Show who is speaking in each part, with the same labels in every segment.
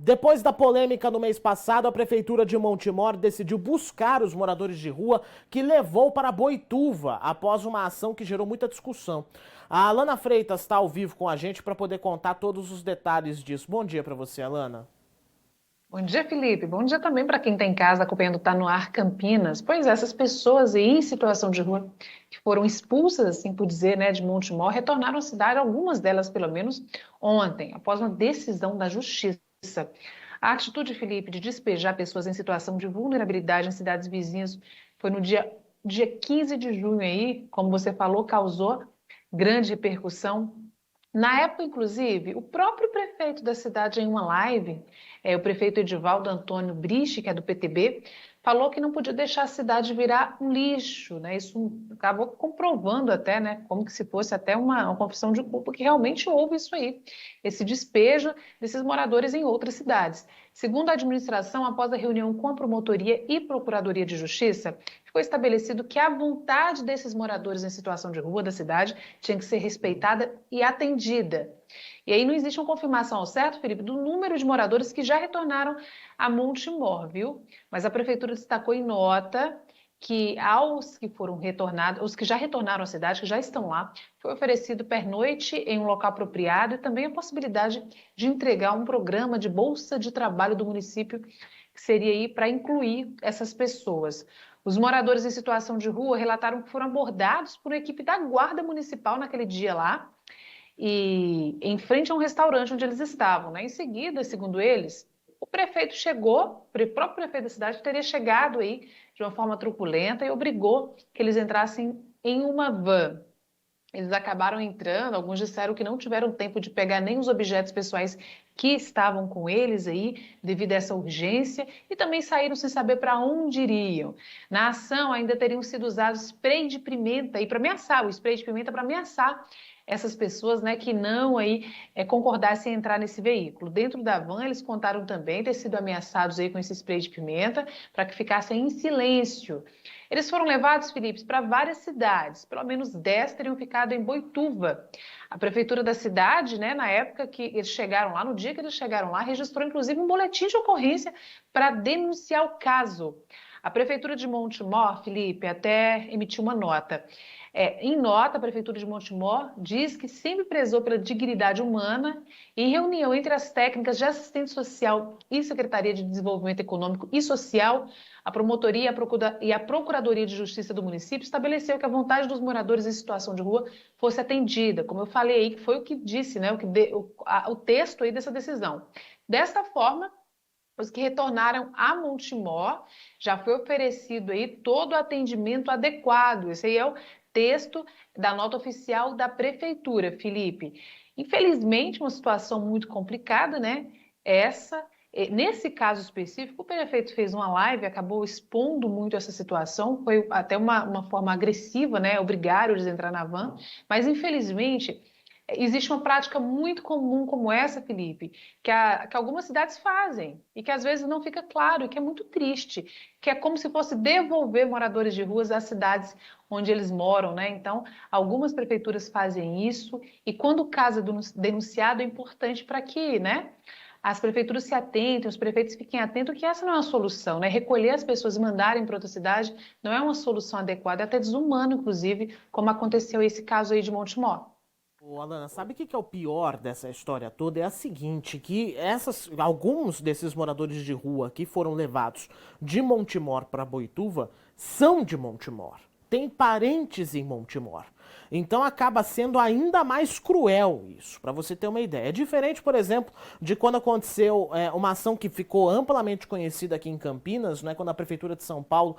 Speaker 1: Depois da polêmica no mês passado, a Prefeitura de Montemor decidiu buscar os moradores de rua, que levou para Boituva, após uma ação que gerou muita discussão. A Alana Freitas está ao vivo com a gente para poder contar todos os detalhes disso. Bom dia para você, Alana.
Speaker 2: Bom dia, Felipe. Bom dia também para quem está em casa acompanhando Tá no Ar Campinas. Pois é, essas pessoas aí em situação de rua que foram expulsas, assim por dizer, né, de Montemor, retornaram à cidade, algumas delas pelo menos, ontem, após uma decisão da Justiça. A atitude, Felipe, de despejar pessoas em situação de vulnerabilidade em cidades vizinhas foi no dia 15 de junho aí, como você falou, causou grande repercussão. Na época, inclusive, o próprio prefeito da cidade, em uma live, o prefeito Edivaldo Antônio Briche, que é do PTB, falou que não podia deixar a cidade virar um lixo, né? Isso acabou comprovando até, né, como que se fosse até uma confissão de culpa, que realmente houve isso aí, esse despejo desses moradores em outras cidades. Segundo a administração, após a reunião com a Promotoria e Procuradoria de Justiça, ficou estabelecido que a vontade desses moradores em situação de rua da cidade tinha que ser respeitada e atendida. E aí não existe uma confirmação ao certo, Felipe, do número de moradores que já retornaram a Montemor, viu? Mas a prefeitura destacou em nota que aos que foram retornados, os que já retornaram à cidade, que já estão lá, foi oferecido pernoite em um local apropriado e também a possibilidade de entregar um programa de bolsa de trabalho do município, que seria aí para incluir essas pessoas. Os moradores em situação de rua relataram que foram abordados por uma equipe da Guarda Municipal naquele dia lá, e em frente a um restaurante onde eles estavam, né? Em seguida, segundo eles, o prefeito chegou, o próprio prefeito da cidade teria chegado aí de uma forma truculenta e obrigou que eles entrassem em uma van. Eles acabaram entrando, alguns disseram que não tiveram tempo de pegar nem os objetos pessoais que estavam com eles aí, devido a essa urgência, e também saíram sem saber para onde iriam. Na ação, ainda teriam sido usados spray de pimenta e para ameaçar, o spray de pimenta para ameaçar essas pessoas, né, que não aí concordassem em entrar nesse veículo. Dentro da van, eles contaram também ter sido ameaçados aí com esse spray de pimenta para que ficassem em silêncio. Eles foram levados, Felipe, para várias cidades, pelo menos 10 teriam ficado em Boituva. A prefeitura da cidade, né, na época que eles chegaram lá, no dia que eles chegaram lá, registrou inclusive um boletim de ocorrência para denunciar o caso. A prefeitura de Montemor, Felipe, até emitiu uma nota. Em nota, a Prefeitura de Montemor diz que sempre prezou pela dignidade humana e em reunião entre as técnicas de assistente social e Secretaria de Desenvolvimento Econômico e Social, a Promotoria e a Procuradoria de Justiça do município estabeleceu que a vontade dos moradores em situação de rua fosse atendida, como eu falei aí, que foi o que disse, né, o texto aí dessa decisão. Desta forma, os que retornaram a Montemor, já foi oferecido aí todo o atendimento adequado. Esse aí é o texto da nota oficial da prefeitura, Felipe. Infelizmente, uma situação muito complicada, né? Nesse caso específico, o prefeito fez uma live, acabou expondo muito essa situação, foi até uma forma agressiva, né? Obrigaram eles a entrar na van, mas infelizmente existe uma prática muito comum como essa, Felipe, que algumas cidades fazem e que às vezes não fica claro e que é muito triste, que é como se fosse devolver moradores de ruas às cidades onde eles moram, né? Então, algumas prefeituras fazem isso e quando o caso é denunciado é importante para que, né? As prefeituras se atentem, os prefeitos fiquem atentos que essa não é uma solução, né? Recolher as pessoas e mandarem para outra cidade não é uma solução adequada, é até desumano, inclusive, como aconteceu esse caso aí de Montemor.
Speaker 1: Ô, Alana, sabe o que é o pior dessa história toda? É a seguinte, que alguns desses moradores de rua que foram levados de Montemor para Boituva são de Montemor. Tem parentes em Montemor. Então acaba sendo ainda mais cruel isso, para você ter uma ideia. É diferente, por exemplo, de quando aconteceu uma ação que ficou amplamente conhecida aqui em Campinas, né, quando a Prefeitura de São Paulo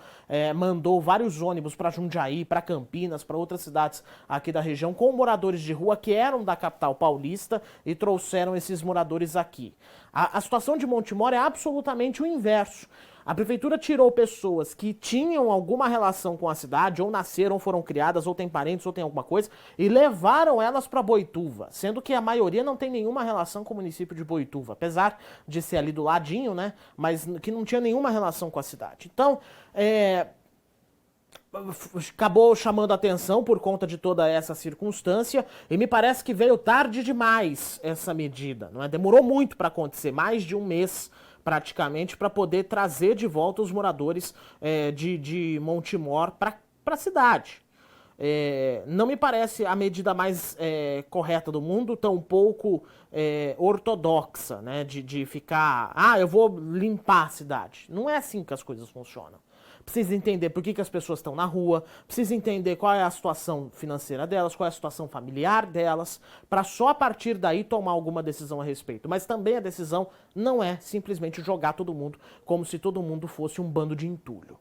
Speaker 1: mandou vários ônibus para Jundiaí, para Campinas, para outras cidades aqui da região, com moradores de rua que eram da capital paulista e trouxeram esses moradores aqui. A situação de Montemor é absolutamente o inverso. A prefeitura tirou pessoas que tinham alguma relação com a cidade, ou nasceram, ou foram criadas, ou têm parentes, ou têm alguma coisa, e levaram elas para Boituva, sendo que a maioria não tem nenhuma relação com o município de Boituva, apesar de ser ali do ladinho, né? Mas que não tinha nenhuma relação com a cidade. Então, acabou chamando atenção por conta de toda essa circunstância e me parece que veio tarde demais essa medida, não é? Demorou muito para acontecer, mais de um mês praticamente, para poder trazer de volta os moradores de Montemor para a cidade. Não me parece a medida mais correta do mundo, tampouco ortodoxa, né? De ficar, eu vou limpar a cidade. Não é assim que as coisas funcionam. Precisa entender por que as pessoas estão na rua, precisa entender qual é a situação financeira delas, qual é a situação familiar delas, para só a partir daí tomar alguma decisão a respeito. Mas também a decisão não é simplesmente jogar todo mundo como se todo mundo fosse um bando de entulho.